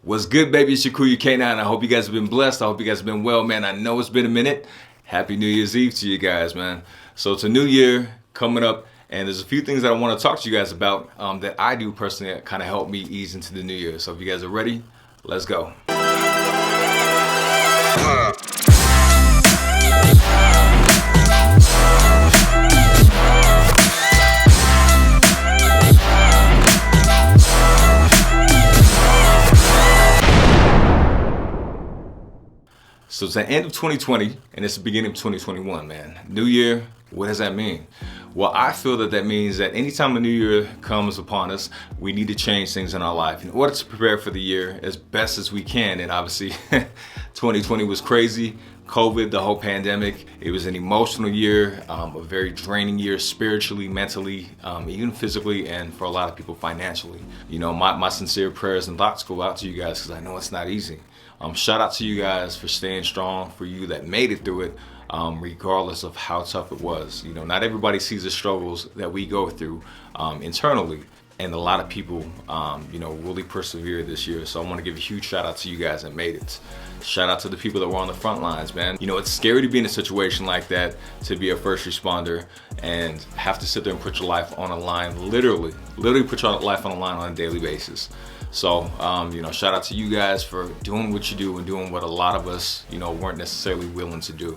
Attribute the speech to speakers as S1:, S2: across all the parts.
S1: What's good, baby? It's your crew, your K9. I hope you guys have been blessed. I hope you guys have been well, man. I know it's been a minute. Happy New Year's Eve to you guys, man. So it's a new year coming up, and there's a few things that I want to talk to you guys about that I do personally that kind of help me ease into the new year. So if you guys are ready, let's go. So it's the end of 2020 and it's the beginning of 2021, man. New year, what does that mean? Well, I feel that means that anytime a new year comes upon us, we need to change things in our life in order to prepare for the year as best as we can. And obviously, 2020 was crazy. COVID, the whole pandemic, it was an emotional year, a very draining year spiritually, mentally, even physically, and for a lot of people financially. You know, my sincere prayers and thoughts go out to you guys because I know it's not easy. Shout out to you guys for staying strong, for you that made it through it, regardless of how tough it was. You know, not everybody sees the struggles that we go through internally. And a lot of people, really persevered this year. So I want to give a huge shout out to you guys that made it. Shout out to the people that were on the front lines, man. You know, it's scary to be in a situation like that, to be a first responder and have to sit there and put your life on a line, literally put your life on a line on a daily basis. So, shout out to you guys for doing what you do and doing what a lot of us, weren't necessarily willing to do.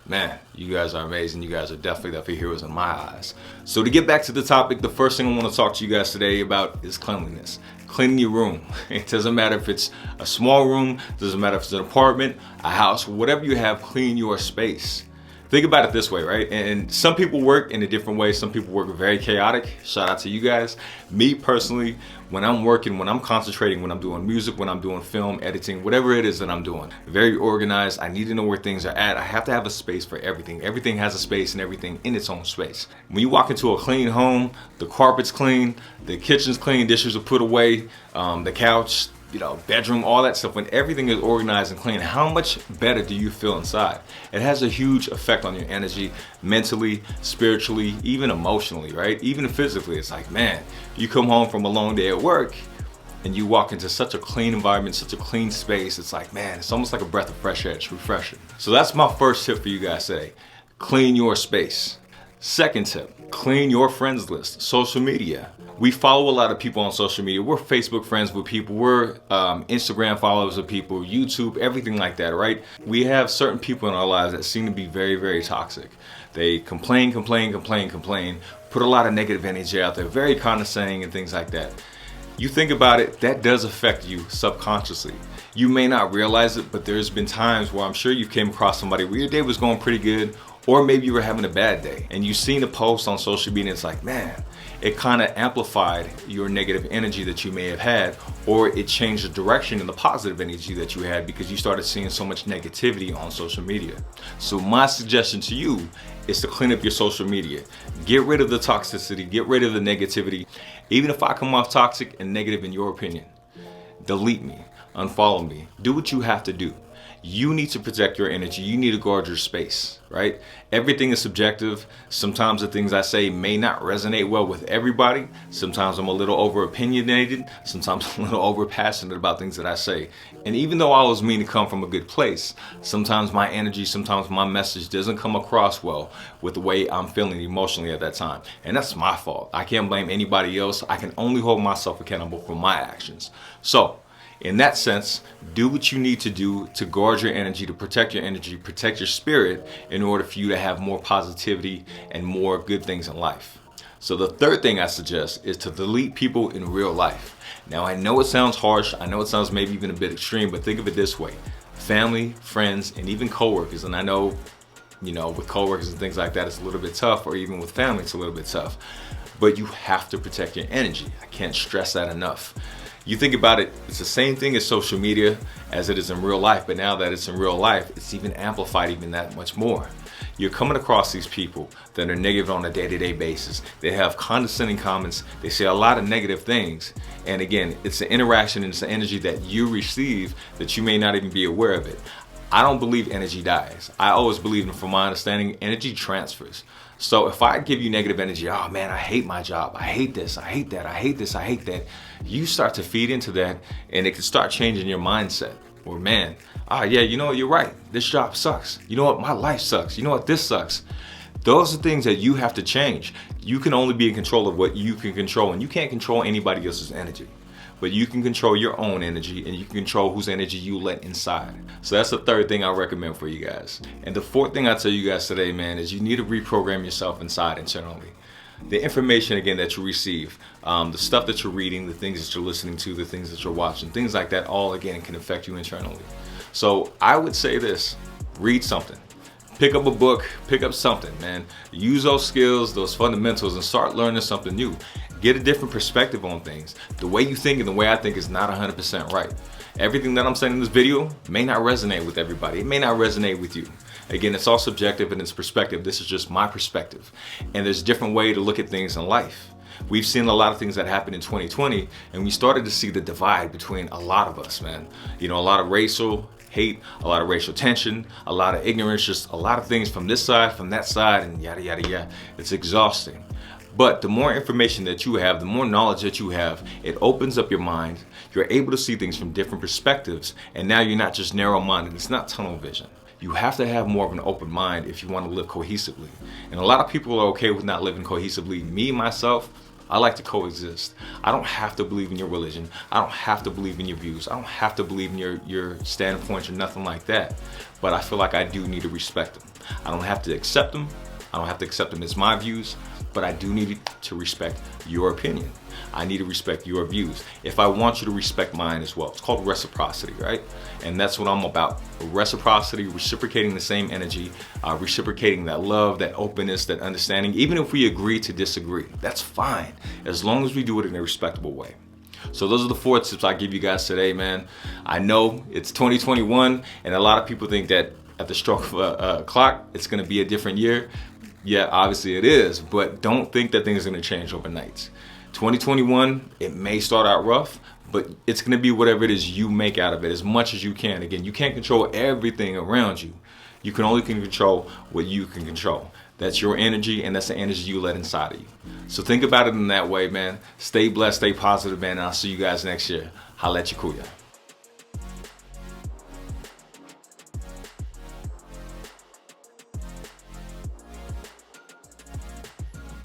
S1: Man, you guys are amazing. You guys are definitely heroes in my eyes. So to get back to the topic, the first thing I want to talk to you guys today about is cleanliness. Cleaning your room. It doesn't matter if it's a small room, doesn't matter if it's an apartment, a house, whatever you have, clean your space. Think about it this way, right? And some people work in a different way. Some people work very chaotic. Shout out to you guys. Me personally, when I'm working, when I'm concentrating, when I'm doing music, when I'm doing film, editing, whatever it is that I'm doing, very organized. I need to know where things are at. I have to have a space for everything. Everything has a space and everything in its own space. When you walk into a clean home, the carpet's clean, the kitchen's clean, dishes are put away, the couch, bedroom, all that stuff. When everything is organized and clean, how much better do you feel inside? It has a huge effect on your energy, mentally, spiritually, even emotionally, right? Even physically. It's like, man, you come home from a long day at work and you walk into such a clean environment, such a clean space. It's like, man, it's almost like a breath of fresh air. It's refreshing. So that's my first tip for you guys today. Clean your space. Second tip, clean your friends list. Social media. We follow a lot of people on social media. We're Facebook friends with people. We're Instagram followers of people, YouTube, everything like that, right? We have certain people in our lives that seem to be very, very toxic. They complain, put a lot of negative energy out there, very condescending and things like that. You think about it, that does affect you subconsciously. You may not realize it, but there's been times where I'm sure you came across somebody where your day was going pretty good, or maybe you were having a bad day and you've seen a post on social media and it's like, man, it kind of amplified your negative energy that you may have had, or it changed the direction in the positive energy that you had because you started seeing so much negativity on social media. So my suggestion to you is to clean up your social media. Get rid of the toxicity, get rid of the negativity. Even if I come off toxic and negative in your opinion, delete me, unfollow me, do what you have to do. You need to protect your energy. You need to guard your space, right? Everything is subjective. Sometimes the things I say may not resonate well with everybody. Sometimes I'm a little over opinionated. Sometimes I'm a little over passionate about things that I say. And even though I always mean to come from a good place, sometimes my energy, sometimes my message doesn't come across well with the way I'm feeling emotionally at that time. And that's my fault. I can't blame anybody else. I can only hold myself accountable for my actions. So, in that sense, do what you need to do to guard your energy, to protect your energy, protect your spirit in order for you to have more positivity and more good things in life. So the third thing I suggest is to delete people in real life. Now, I know it sounds harsh. I know it sounds maybe even a bit extreme, but think of it this way. Family, friends, and even coworkers. And I know, with coworkers and things like that, it's a little bit tough, or even with family, it's a little bit tough. But you have to protect your energy. I can't stress that enough. You think about it, it's the same thing as social media as it is in real life, but now that it's in real life, it's even amplified even that much more. You're coming across these people that are negative on a day-to-day basis. They have condescending comments. They say a lot of negative things. And again, it's the interaction and it's the energy that you receive that you may not even be aware of it. I don't believe energy dies. I always believe, and from my understanding, energy transfers. So if I give you negative energy, oh man, I hate my job, I hate this, I hate that, I hate this, I hate that, you start to feed into that, and it can start changing your mindset. Or man, yeah, you know what, you're right, this job sucks. You know what, my life sucks. You know what, this sucks. Those are things that you have to change. You can only be in control of what you can control, and you can't control anybody else's energy. But you can control your own energy, and you can control whose energy you let inside. So that's the third thing I recommend for you guys. And the fourth thing I tell you guys today, man, is you need to reprogram yourself inside internally. The information, again, that you receive, the stuff that you're reading, the things that you're listening to, the things that you're watching, things like that, all, again, can affect you internally. So I would say this: read something. Pick up a book, pick up something, man. Use those skills, those fundamentals, and start learning something new. Get a different perspective on things. The way you think and the way I think is not 100% right. Everything that I'm saying in this video may not resonate with everybody. It may not resonate with you. Again, it's all subjective and it's perspective. This is just my perspective. And there's a different way to look at things in life. We've seen a lot of things that happened in 2020, and we started to see the divide between a lot of us, man. You know, a lot of racial hate, a lot of racial tension, a lot of ignorance, just a lot of things from this side, from that side, and yada, yada, yada. It's exhausting. But the more information that you have, the more knowledge that you have, it opens up your mind. You're able to see things from different perspectives, and now you're not just narrow-minded. It's not tunnel vision. You have to have more of an open mind if you want to live cohesively. And a lot of people are okay with not living cohesively. Me, myself, I like to coexist. I don't have to believe in your religion. I don't have to believe in your views. I don't have to believe in your standpoints or nothing like that. But I feel like I do need to respect them. I don't have to accept them. I don't have to accept them as my views, but I do need to respect your opinion. I need to respect your views if I want you to respect mine as well. It's called reciprocity, right? And that's what I'm about. Reciprocity, reciprocating the same energy, reciprocating that love, that openness, that understanding. Even if we agree to disagree, that's fine, as long as we do it in a respectable way. So those are the 4 tips I give you guys today, man. I know it's 2021, and a lot of people think that at the stroke of a clock, it's gonna be a different year. Yeah, obviously it is, but don't think that things are gonna change overnight. 2021, it may start out rough, but it's gonna be whatever it is you make out of it as much as you can. Again, you can't control everything around you. You can only control what you can control. That's your energy, and that's the energy you let inside of you. So think about it in that way, man. Stay blessed, stay positive, man, and I'll see you guys next year. Holla at you, Kuya.